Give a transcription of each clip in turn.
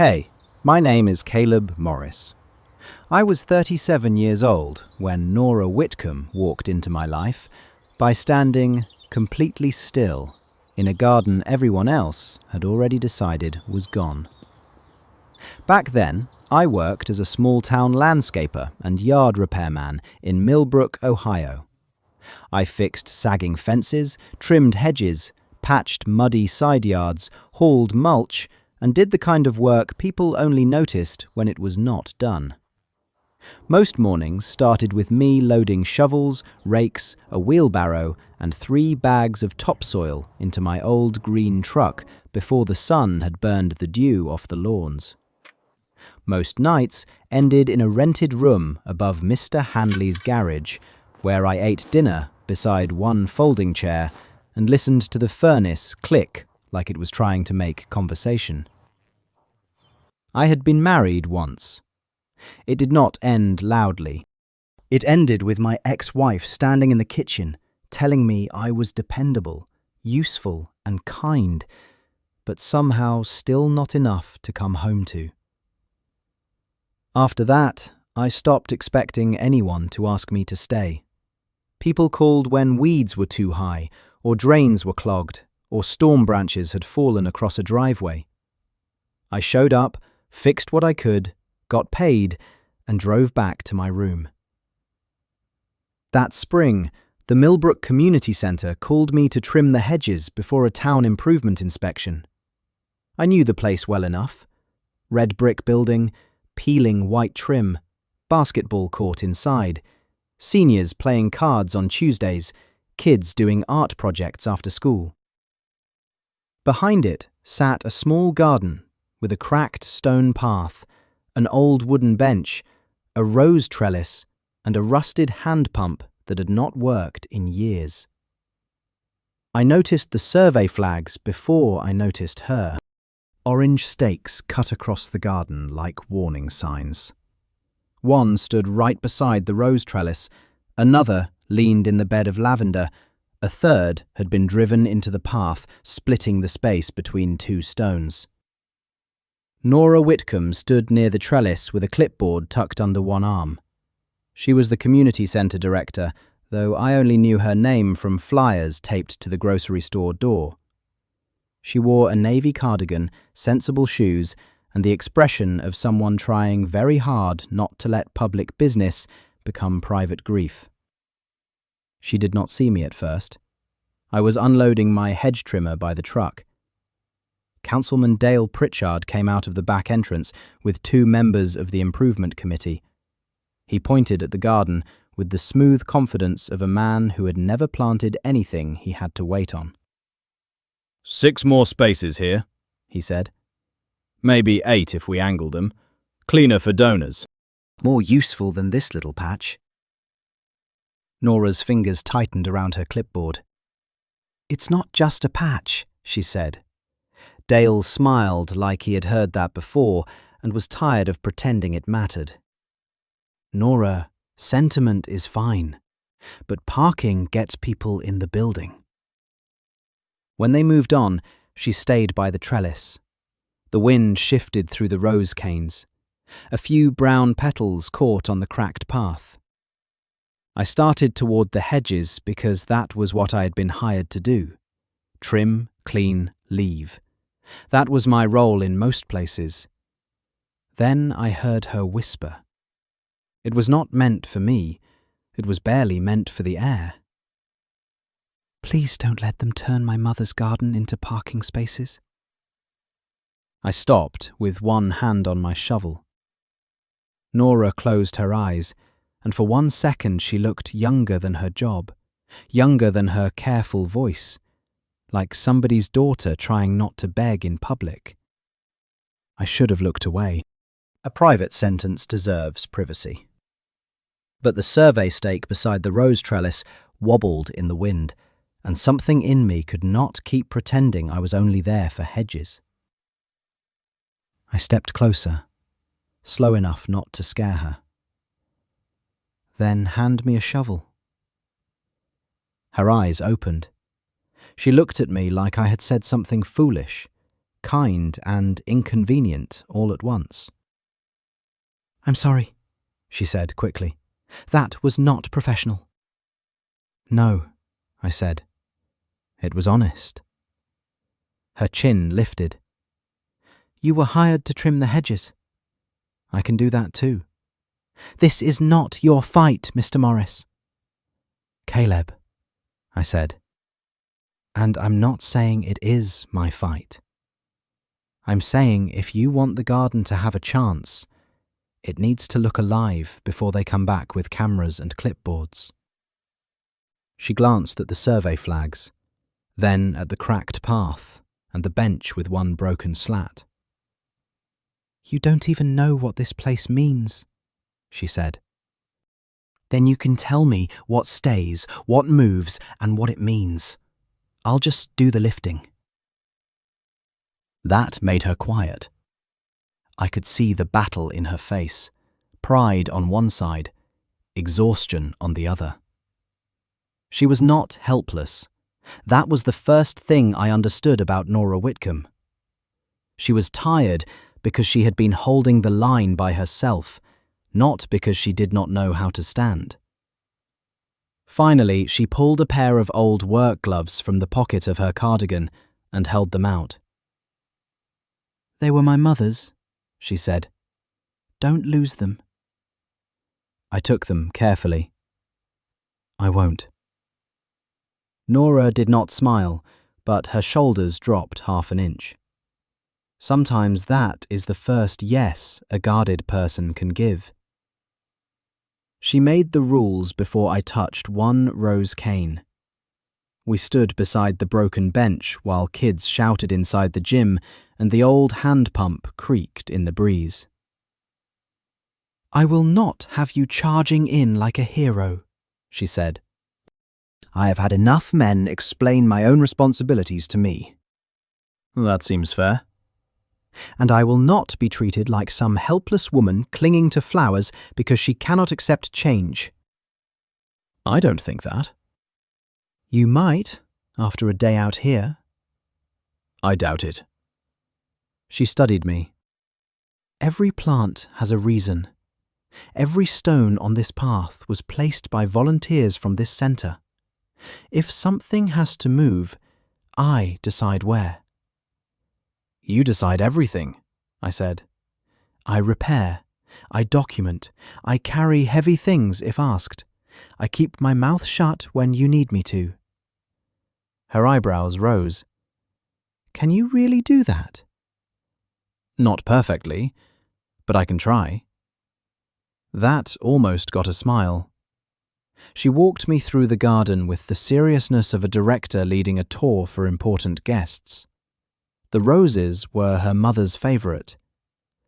Hey, my name is Caleb Morris. I was 37 years old when Nora Whitcomb walked into my life by standing completely still in a garden everyone else had already decided was gone. Back then, I worked as a small-town landscaper and yard repairman in Millbrook, Ohio. I fixed sagging fences, trimmed hedges, patched muddy side yards, hauled mulch, and did the kind of work people only noticed when it was not done. Most mornings started with me loading shovels, rakes, a wheelbarrow, and 3 bags of topsoil into my old green truck before the sun had burned the dew off the lawns. Most nights ended in a rented room above Mr. Handley's garage, where I ate dinner beside one folding chair and listened to the furnace click like it was trying to make conversation. I had been married once. It did not end loudly. It ended with my ex-wife standing in the kitchen, telling me I was dependable, useful and kind, but somehow still not enough to come home to. After that, I stopped expecting anyone to ask me to stay. People called when weeds were too high, or drains were clogged, or storm branches had fallen across a driveway. I showed up, fixed what I could, got paid, and drove back to my room. That spring, the Millbrook Community Centre called me to trim the hedges before a town improvement inspection. I knew the place well enough. Red brick building, peeling white trim, basketball court inside, seniors playing cards on Tuesdays, kids doing art projects after school. Behind it sat a small garden with a cracked stone path, an old wooden bench, a rose trellis, and a rusted hand pump that had not worked in years. I noticed the survey flags before I noticed her. Orange stakes cut across the garden like warning signs. One stood right beside the rose trellis, another leaned in the bed of lavender, a third had been driven into the path, splitting the space between 2 stones. Nora Whitcomb stood near the trellis with a clipboard tucked under one arm. She was the community centre director, though I only knew her name from flyers taped to the grocery store door. She wore a navy cardigan, sensible shoes, and the expression of someone trying very hard not to let public business become private grief. She did not see me at first. I was unloading my hedge trimmer by the truck. Councilman Dale Pritchard came out of the back entrance with 2 members of the improvement committee. He pointed at the garden with the smooth confidence of a man who had never planted anything he had to wait on. 6 more spaces here, he said. Maybe 8 if we angle them. Cleaner for donors. More useful than this little patch. Nora's fingers tightened around her clipboard. It's not just a patch, she said. Dale smiled like he had heard that before and was tired of pretending it mattered. Nora, sentiment is fine, but parking gets people in the building. When they moved on, she stayed by the trellis. The wind shifted through the rose canes. A few brown petals caught on the cracked path. I started toward the hedges because that was what I had been hired to do. Trim, clean, leave. That was my role in most places. Then I heard her whisper. It was not meant for me. It was barely meant for the air. Please don't let them turn my mother's garden into parking spaces. I stopped with one hand on my shovel. Nora closed her eyes, and for 1 second she looked younger than her job, younger than her careful voice, like somebody's daughter trying not to beg in public. I should have looked away. A private sentence deserves privacy. But the survey stake beside the rose trellis wobbled in the wind, and something in me could not keep pretending I was only there for hedges. I stepped closer, slow enough not to scare her. Then hand me a shovel. Her eyes opened. She looked at me like I had said something foolish, kind and inconvenient all at once. "I'm sorry," she said quickly. "That was not professional." "No," I said. It was honest. Her chin lifted. "You were hired to trim the hedges. I can do that too." "This is not your fight, Mr. Morris." "Caleb," I said. "And I'm not saying it is my fight. I'm saying if you want the garden to have a chance, it needs to look alive before they come back with cameras and clipboards." She glanced at the survey flags, then at the cracked path and the bench with one broken slat. "You don't even know what this place means," she said. "Then you can tell me what stays, what moves, and what it means. I'll just do the lifting." That made her quiet. I could see the battle in her face, pride on one side, exhaustion on the other. She was not helpless. That was the first thing I understood about Nora Whitcomb. She was tired because she had been holding the line by herself, not because she did not know how to stand. Finally, she pulled a pair of old work gloves from the pocket of her cardigan and held them out. "They were my mother's," she said. "Don't lose them." I took them carefully. "I won't." Nora did not smile, but her shoulders dropped half an inch. Sometimes that is the first yes a guarded person can give. She made the rules before I touched one rose cane. We stood beside the broken bench while kids shouted inside the gym and the old hand pump creaked in the breeze. "I will not have you charging in like a hero," she said. "I have had enough men explain my own responsibilities to me." That seems fair. "And I will not be treated like some helpless woman clinging to flowers because she cannot accept change." I don't think that. "You might, after a day out here." I doubt it. She studied me. "Every plant has a reason. Every stone on this path was placed by volunteers from this centre. If something has to move, I decide where." You decide everything, I said. "I repair. I document. I carry heavy things if asked. I keep my mouth shut when you need me to." Her eyebrows rose. "Can you really do that?" Not perfectly, but I can try. That almost got a smile. She walked me through the garden with the seriousness of a director leading a tour for important guests. The roses were her mother's favourite.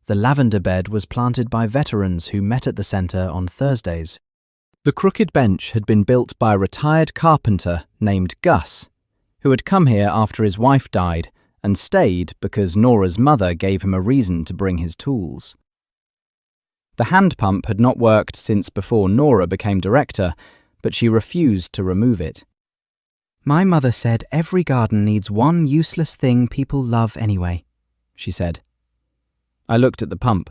The lavender bed was planted by veterans who met at the centre on Thursdays. The crooked bench had been built by a retired carpenter named Gus, who had come here after his wife died and stayed because Nora's mother gave him a reason to bring his tools. The hand pump had not worked since before Nora became director, but she refused to remove it. "My mother said every garden needs one useless thing people love anyway," she said. I looked at the pump.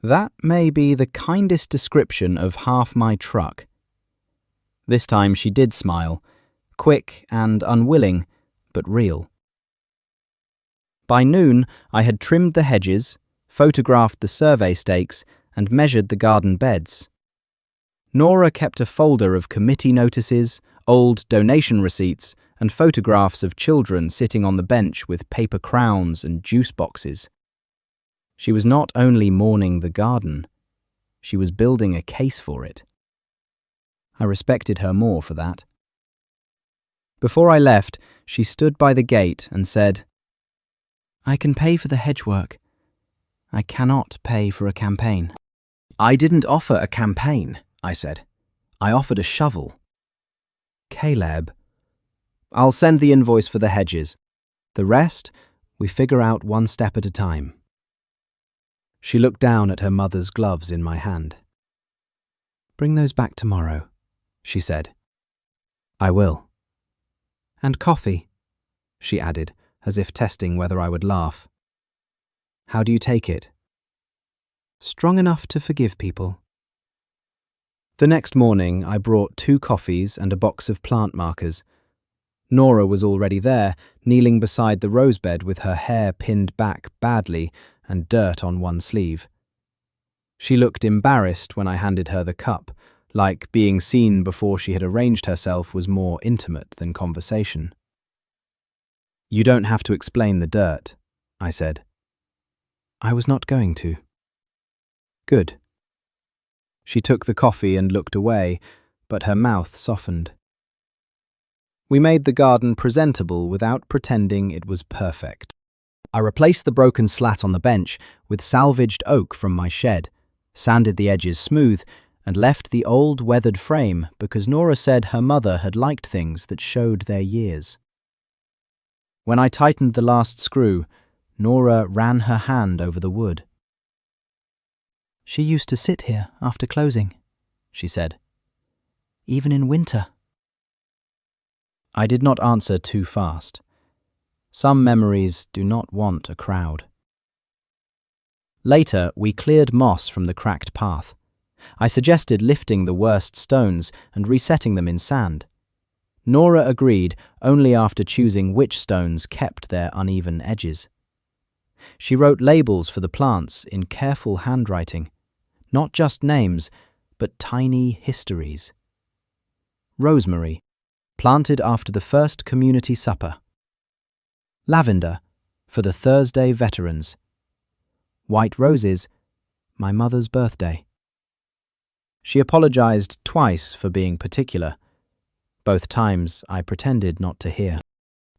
That may be the kindest description of half my truck. This time she did smile, quick and unwilling, but real. By noon, I had trimmed the hedges, photographed the survey stakes, and measured the garden beds. Nora kept a folder of committee notices, old donation receipts, and photographs of children sitting on the bench with paper crowns and juice boxes. She was not only mourning the garden, she was building a case for it. I respected her more for that. Before I left, she stood by the gate and said, "I can pay for the hedge work. I cannot pay for a campaign." "I didn't offer a campaign," I said. "I offered a shovel." "Caleb, I'll send the invoice for the hedges. The rest, we figure out one step at a time." She looked down at her mother's gloves in my hand. "Bring those back tomorrow," she said. "I will." "And coffee," she added, as if testing whether I would laugh. How do you take it? Strong enough to forgive people. The next morning, I brought 2 coffees and a box of plant markers. Nora was already there, kneeling beside the rosebed with her hair pinned back badly and dirt on one sleeve. She looked embarrassed when I handed her the cup, like being seen before she had arranged herself was more intimate than conversation. You don't have to explain the dirt, I said. I was not going to. Good. She took the coffee and looked away, but her mouth softened. We made the garden presentable without pretending it was perfect. I replaced the broken slat on the bench with salvaged oak from my shed, sanded the edges smooth, and left the old weathered frame because Nora said her mother had liked things that showed their years. When I tightened the last screw, Nora ran her hand over the wood. She used to sit here after closing, she said. Even in winter. I did not answer too fast. Some memories do not want a crowd. Later, we cleared moss from the cracked path. I suggested lifting the worst stones and resetting them in sand. Nora agreed only after choosing which stones kept their uneven edges. She wrote labels for the plants in careful handwriting, not just names, but tiny histories. Rosemary, planted after the first community supper. Lavender, for the Thursday veterans. White roses, my mother's birthday. She apologized twice for being particular. Both times I pretended not to hear.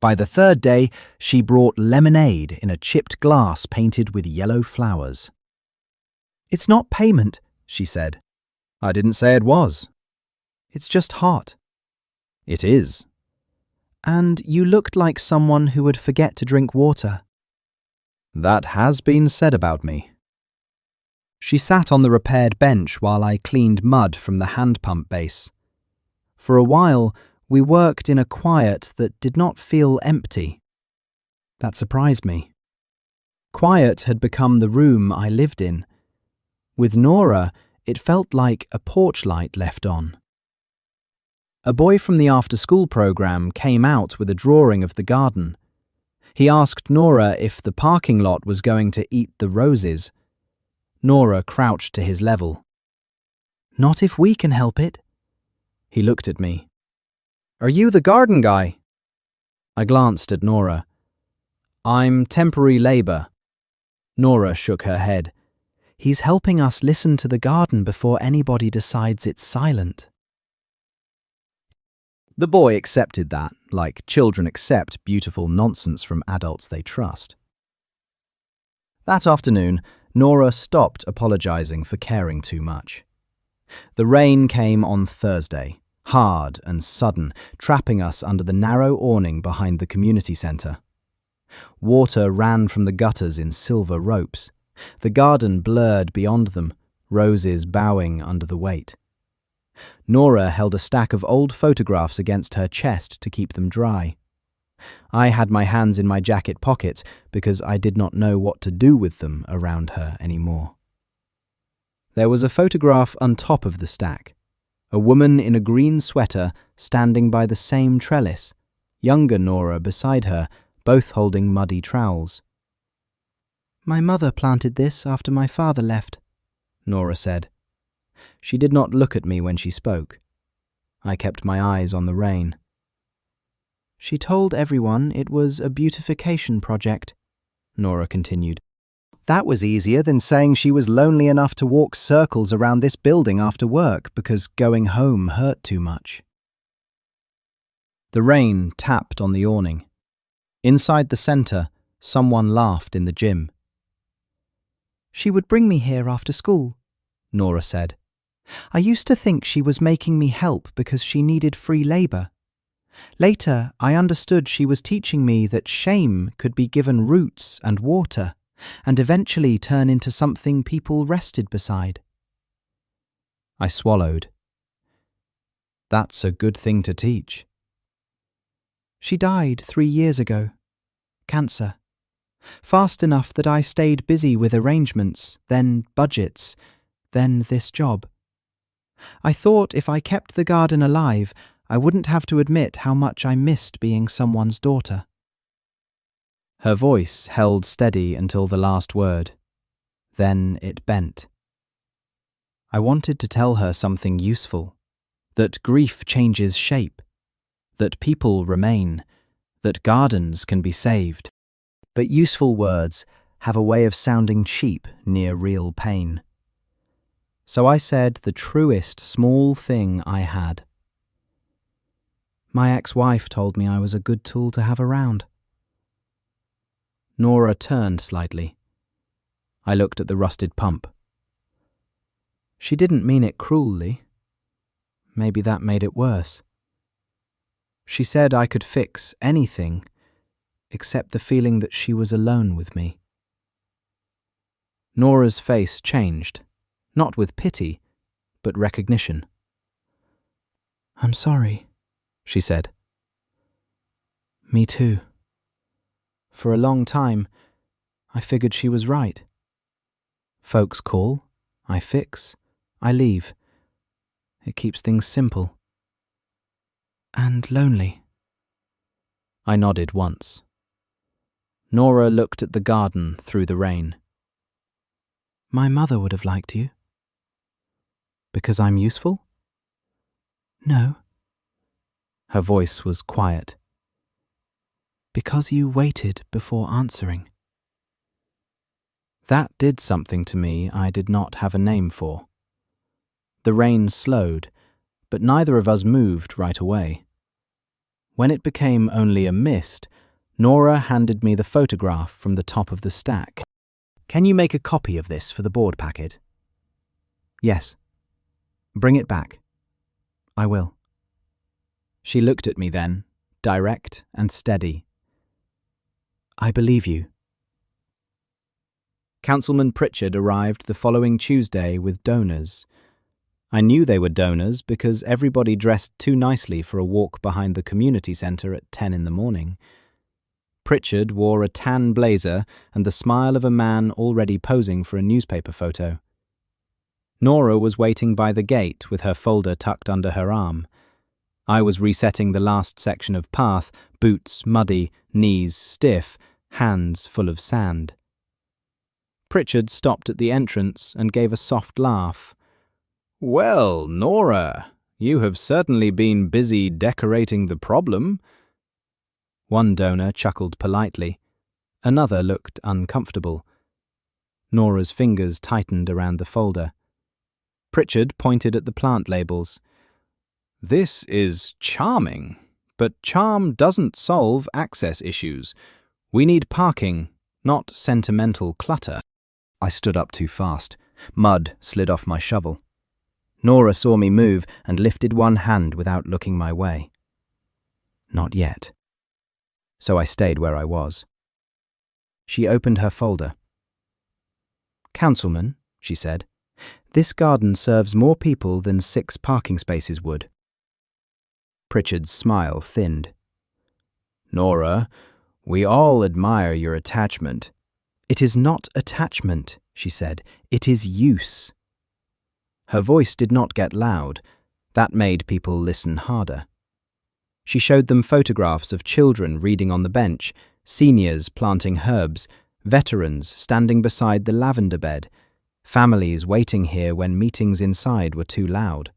By the 3rd day, she brought lemonade in a chipped glass painted with yellow flowers. It's not payment, she said. I didn't say it was. It's just hot. It is. And you looked like someone who would forget to drink water. That has been said about me. She sat on the repaired bench while I cleaned mud from the hand pump base. For a while, we worked in a quiet that did not feel empty. That surprised me. Quiet had become the room I lived in. With Nora, it felt like a porch light left on. A boy from the after-school program came out with a drawing of the garden. He asked Nora if the parking lot was going to eat the roses. Nora crouched to his level. Not if we can help it. He looked at me. Are you the garden guy? I glanced at Nora. I'm temporary labour. Nora shook her head. He's helping us listen to the garden before anybody decides it's silent. The boy accepted that, like children accept beautiful nonsense from adults they trust. That afternoon, Nora stopped apologising for caring too much. The rain came on Thursday, hard and sudden, trapping us under the narrow awning behind the community centre. Water ran from the gutters in silver ropes. The garden blurred beyond them, roses bowing under the weight. Nora held a stack of old photographs against her chest to keep them dry. I had my hands in my jacket pockets because I did not know what to do with them around her anymore. There was a photograph on top of the stack. A woman in a green sweater standing by the same trellis, younger Nora beside her, both holding muddy trowels. My mother planted this after my father left, Nora said. She did not look at me when she spoke. I kept my eyes on the rain. She told everyone it was a beautification project, Nora continued. That was easier than saying she was lonely enough to walk circles around this building after work because going home hurt too much. The rain tapped on the awning. Inside the centre, someone laughed in the gym. She would bring me here after school, Nora said. I used to think she was making me help because she needed free labour. Later, I understood she was teaching me that shame could be given roots and water, and eventually turn into something people rested beside. I swallowed. That's a good thing to teach. She died 3 years ago. cancer. Fast enough that I stayed busy with arrangements, then budgets, then this job. I thought if I kept the garden alive, I wouldn't have to admit how much I missed being someone's daughter. Her voice held steady until the last word. Then it bent. I wanted to tell her something useful, that grief changes shape, that people remain, that gardens can be saved. But useful words have a way of sounding cheap near real pain. So I said the truest small thing I had. My ex-wife told me I was a good tool to have around. Nora turned slightly. I looked at the rusted pump. She didn't mean it cruelly. Maybe that made it worse. She said I could fix anything except the feeling that she was alone with me. Nora's face changed, not with pity, but recognition. I'm sorry, she said. Me too. For a long time, I figured she was right. Folks call, I fix, I leave. It keeps things simple. And lonely. I nodded once. Nora looked at the garden through the rain. My mother would have liked you. Because I'm useful? No. Her voice was quiet. Because you waited before answering. That did something to me I did not have a name for. The rain slowed, but neither of us moved right away. When it became only a mist, Nora handed me the photograph from the top of the stack. Can you make a copy of this for the board packet? Yes. Bring it back. I will. She looked at me then, direct and steady. I believe you. Councilman Pritchard arrived the following Tuesday with donors. I knew they were donors because everybody dressed too nicely for a walk behind the community centre at 10 in the morning. Pritchard wore a tan blazer and the smile of a man already posing for a newspaper photo. Nora was waiting by the gate with her folder tucked under her arm. I was resetting the last section of path, boots muddy, knees stiff, hands full of sand. Pritchard stopped at the entrance and gave a soft laugh. "Well, Nora, you have certainly been busy decorating the problem." One donor chuckled politely. Another looked uncomfortable. Nora's fingers tightened around the folder. Pritchard pointed at the plant labels. "This is charming, but charm doesn't solve access issues. We need parking, not sentimental clutter." I stood up too fast. Mud slid off my shovel. Nora saw me move and lifted one hand without looking my way. Not yet. So I stayed where I was. She opened her folder. "Councilman," she said, "this garden serves more people than 6 parking spaces would." Pritchard's smile thinned. "Nora, we all admire your attachment." "It is not attachment," she said. "It is use." Her voice did not get loud. That made people listen harder. She showed them photographs of children reading on the bench, seniors planting herbs, veterans standing beside the lavender bed, families waiting here when meetings inside were too loud.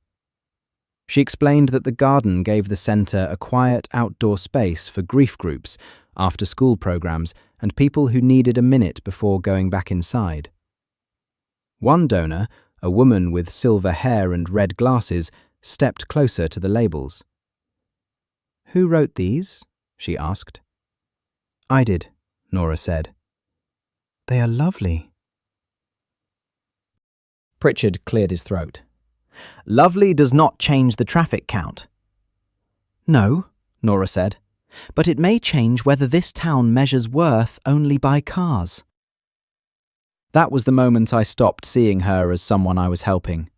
She explained that the garden gave the centre a quiet outdoor space for grief groups, after-school programs, and people who needed a minute before going back inside. One donor, a woman with silver hair and red glasses, stepped closer to the labels. "Who wrote these?" she asked. "I did," Nora said. "They are lovely." Pritchard cleared his throat. "Lovely does not change the traffic count." "No," Nora said, "but it may change whether this town measures worth only by cars." That was the moment I stopped seeing her as someone I was helping.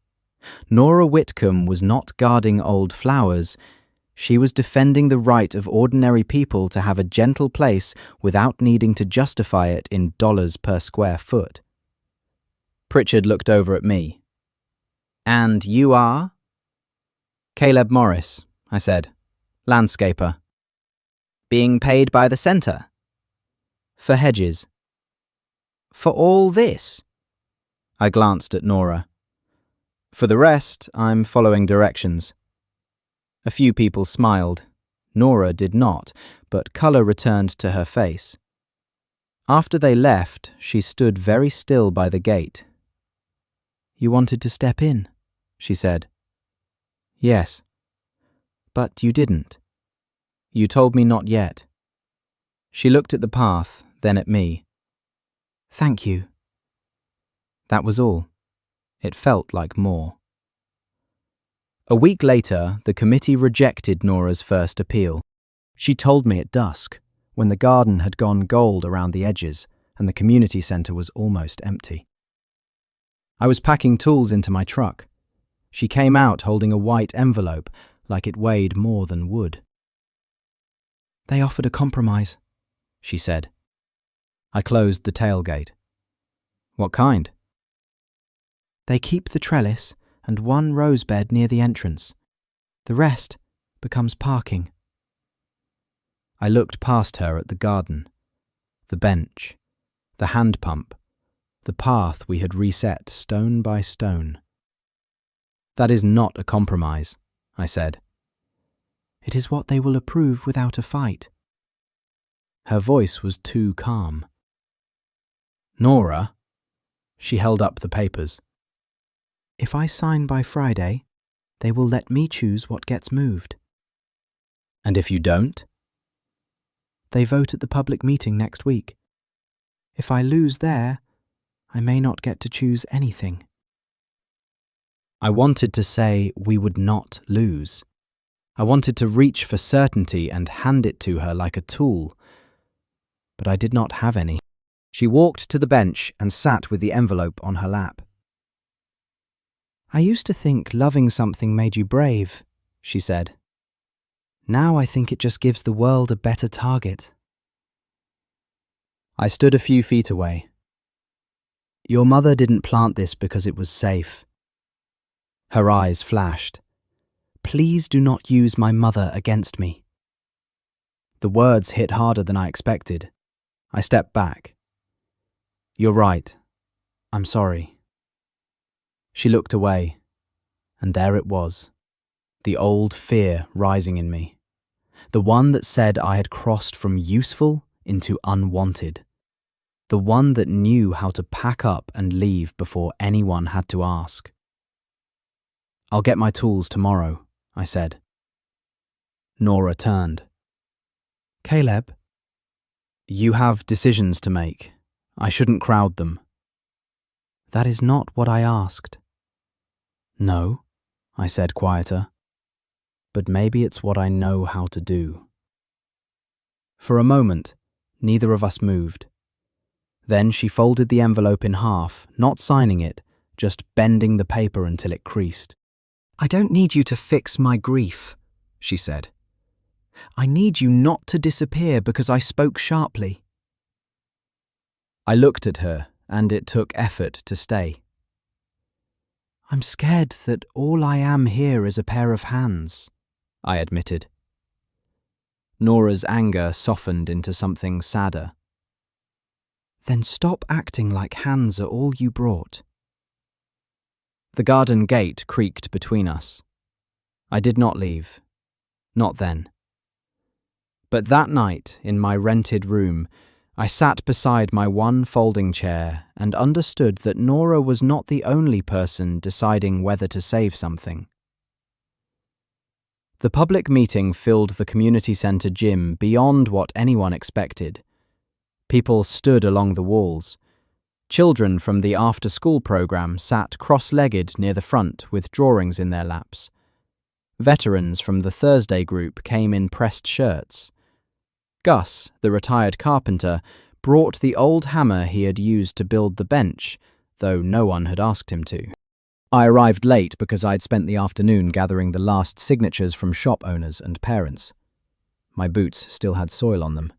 Nora Whitcomb was not guarding old flowers. She was defending the right of ordinary people to have a gentle place without needing to justify it in dollars per square foot. Pritchard looked over at me. "And you are?" "Caleb Morris," I said. "Landscaper." "Being paid by the centre?" "For hedges." "For all this?" I glanced at Nora. "For the rest, I'm following directions." A few people smiled. Nora did not, but colour returned to her face. After they left, she stood very still by the gate. "You wanted to step in," she said. "Yes." "But you didn't. You told me not yet." She looked at the path, then at me. "Thank you." That was all. It felt like more. A week later, the committee rejected Nora's first appeal. She told me at dusk, when the garden had gone gold around the edges and the community centre was almost empty. I was packing tools into my truck. She came out holding a white envelope like it weighed more than wood. "They offered a compromise," she said. I closed the tailgate. "What kind?" "They keep the trellis and one rose bed near the entrance. The rest becomes parking." I looked past her at the garden, the bench, the hand pump, the path we had reset stone by stone. "That is not a compromise," I said. "It is what they will approve without a fight." Her voice was too calm. "Nora," she held up the papers. "If I sign by Friday, they will let me choose what gets moved." "And if you don't?" "They vote at the public meeting next week. If I lose there, I may not get to choose anything." I wanted to say we would not lose. I wanted to reach for certainty and hand it to her like a tool, but I did not have any. She walked to the bench and sat with the envelope on her lap. "I used to think loving something made you brave," she said. "Now I think it just gives the world a better target." I stood a few feet away. "Your mother didn't plant this because it was safe." Her eyes flashed. "Please do not use my mother against me." The words hit harder than I expected. I stepped back. "You're right. I'm sorry." She looked away, and there it was, the old fear rising in me, the one that said I had crossed from useful into unwanted, the one that knew how to pack up and leave before anyone had to ask. "I'll get my tools tomorrow," I said. Nora turned. "Caleb?" "You have decisions to make. I shouldn't crowd them." "That is not what I asked." "No," I said quieter, "but maybe it's what I know how to do." For a moment, neither of us moved. Then she folded the envelope in half, not signing it, just bending the paper until it creased. "I don't need you to fix my grief," she said. "I need you not to disappear because I spoke sharply." I looked at her, and it took effort to stay. "I'm scared that all I am here is a pair of hands," I admitted. Nora's anger softened into something sadder. "Then stop acting like hands are all you brought." The garden gate creaked between us. I did not leave. Not then. But that night, in my rented room, I sat beside my one folding chair and understood that Nora was not the only person deciding whether to save something. The public meeting filled the community centre gym beyond what anyone expected. People stood along the walls. Children from the after-school programme sat cross-legged near the front with drawings in their laps. Veterans from the Thursday group came in pressed shirts. Gus, the retired carpenter, brought the old hammer he had used to build the bench, though no one had asked him to. I arrived late because I'd spent the afternoon gathering the last signatures from shop owners and parents. My boots still had soil on them.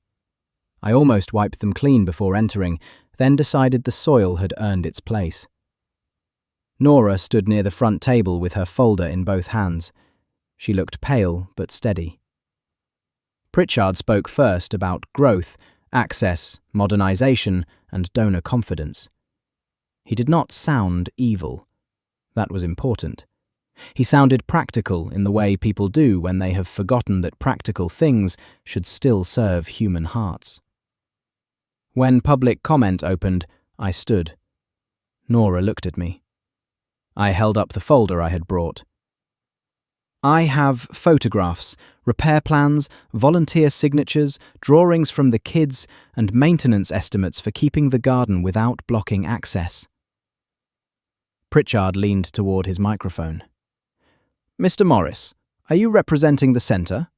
I almost wiped them clean before entering, then decided the soil had earned its place. Nora stood near the front table with her folder in both hands. She looked pale but steady. Pritchard spoke first about growth, access, modernization, and donor confidence. He did not sound evil. That was important. He sounded practical in the way people do when they have forgotten that practical things should still serve human hearts. When public comment opened, I stood. Nora looked at me. I held up the folder I had brought. I have photographs, repair plans, volunteer signatures, drawings from the kids, and maintenance estimates for keeping the garden without blocking access. Pritchard leaned toward his microphone. Mr. Morris, are you representing the centre?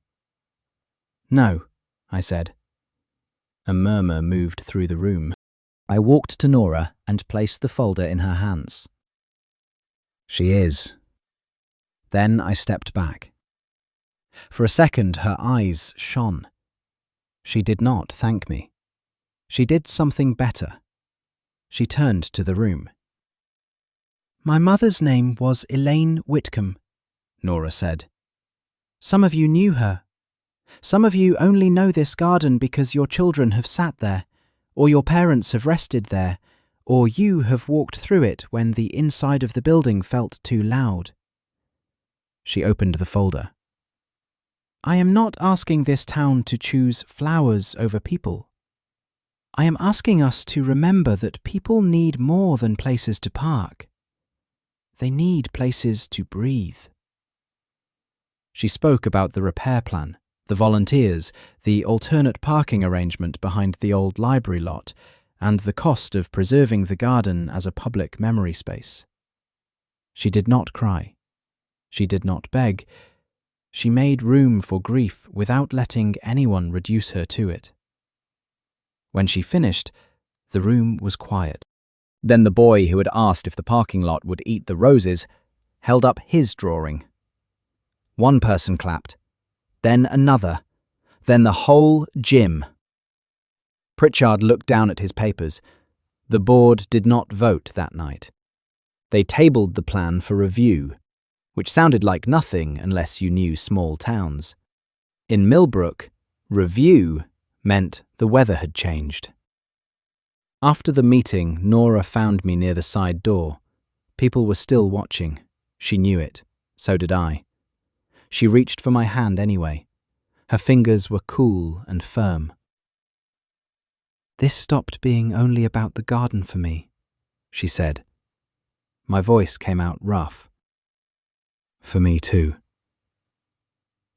No, I said. A murmur moved through the room. I walked to Nora and placed the folder in her hands. She is. Then I stepped back. For a second, her eyes shone. She did not thank me. She did something better. She turned to the room. My mother's name was Elaine Whitcomb, Nora said. Some of you knew her. Some of you only know this garden because your children have sat there, or your parents have rested there, or you have walked through it when the inside of the building felt too loud. She opened the folder. I am not asking this town to choose flowers over people. I am asking us to remember that people need more than places to park. They need places to breathe. She spoke about the repair plan, the volunteers, the alternate parking arrangement behind the old library lot, and the cost of preserving the garden as a public memory space. She did not cry. She did not beg. She made room for grief without letting anyone reduce her to it. When she finished, the room was quiet. Then the boy who had asked if the parking lot would eat the roses held up his drawing. One person clapped, then another, then the whole gym. Pritchard looked down at his papers. The board did not vote that night. They tabled the plan for review, which sounded like nothing unless you knew small towns. In Millbrook, review meant the weather had changed. After the meeting, Nora found me near the side door. People were still watching. She knew it. So did I. She reached for my hand anyway. Her fingers were cool and firm. This stopped being only about the garden for me, she said. My voice came out rough. For me too.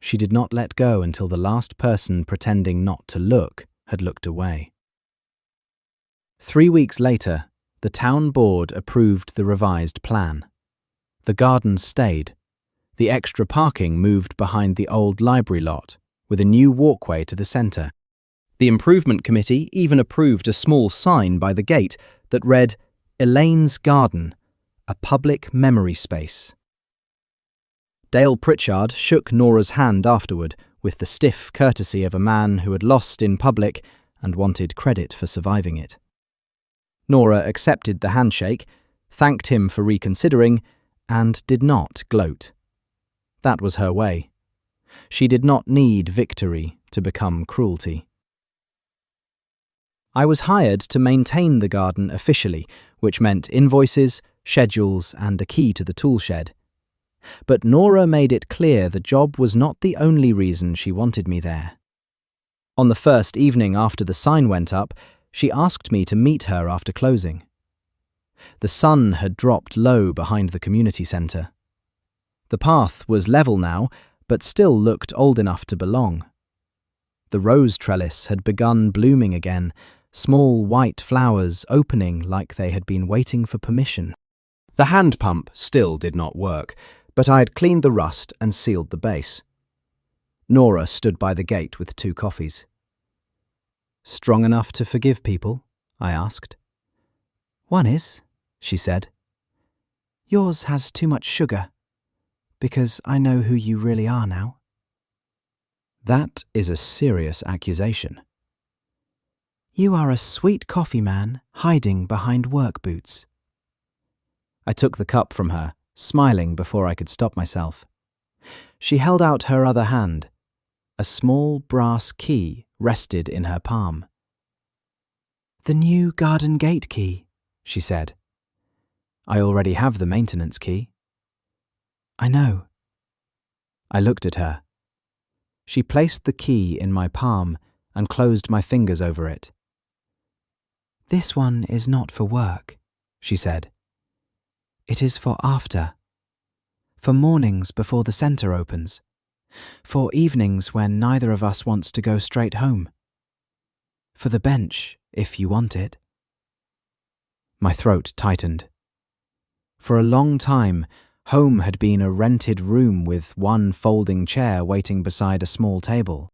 She did not let go until the last person pretending not to look had looked away. 3 weeks later, the town board approved the revised plan. The garden stayed. The extra parking moved behind the old library lot, with a new walkway to the centre. The improvement committee even approved a small sign by the gate that read, Elaine's Garden, a public memory space. Dale Pritchard shook Nora's hand afterward with the stiff courtesy of a man who had lost in public and wanted credit for surviving it. Nora accepted the handshake, thanked him for reconsidering, and did not gloat. That was her way. She did not need victory to become cruelty. I was hired to maintain the garden officially, which meant invoices, schedules, and a key to the tool shed. But Nora made it clear the job was not the only reason she wanted me there. On the first evening after the sign went up, she asked me to meet her after closing. The sun had dropped low behind the community centre. The path was level now, but still looked old enough to belong. The rose trellis had begun blooming again, small white flowers opening like they had been waiting for permission. The hand pump still did not work, but I had cleaned the rust and sealed the base. Nora stood by the gate with 2 coffees. Strong enough to forgive people? I asked. One is, she said. Yours has too much sugar, because I know who you really are now. That is a serious accusation. You are a sweet coffee man hiding behind work boots. I took the cup from her, smiling before I could stop myself. She held out her other hand. A small brass key rested in her palm. The new garden gate key, she said. I already have the maintenance key. I know. I looked at her. She placed the key in my palm and closed my fingers over it. This one is not for work, she said. It is for after. For mornings before the centre opens. For evenings when neither of us wants to go straight home. For the bench, if you want it. My throat tightened. For a long time, home had been a rented room with one folding chair waiting beside a small table.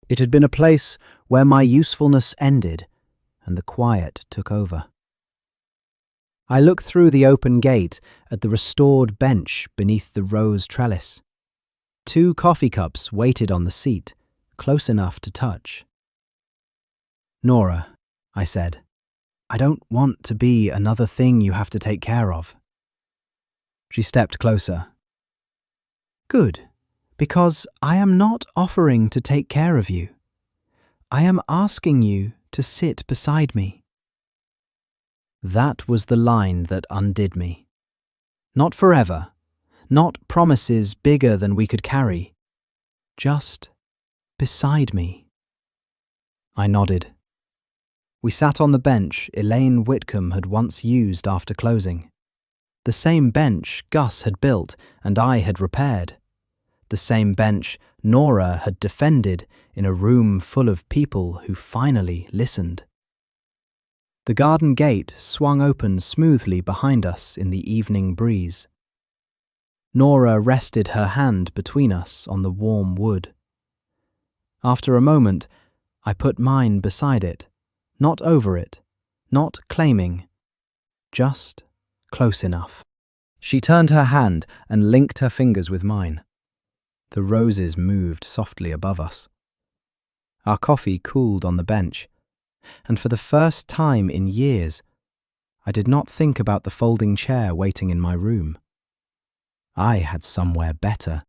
It had been a place where my usefulness ended and the quiet took over. I looked through the open gate at the restored bench beneath the rose trellis. 2 coffee cups waited on the seat, close enough to touch. Nora, I said, I don't want to be another thing you have to take care of. She stepped closer. Good, because I am not offering to take care of you. I am asking you to sit beside me. That was the line that undid me. Not forever, not promises bigger than we could carry. Just beside me. I nodded. We sat on the bench Elaine Whitcomb had once used after closing. The same bench Gus had built and I had repaired. The same bench Nora had defended in a room full of people who finally listened. The garden gate swung open smoothly behind us in the evening breeze. Nora rested her hand between us on the warm wood. After a moment, I put mine beside it, not over it, not claiming, just close enough. She turned her hand and linked her fingers with mine. The roses moved softly above us. Our coffee cooled on the bench, and for the first time in years, I did not think about the folding chair waiting in my room. I had somewhere better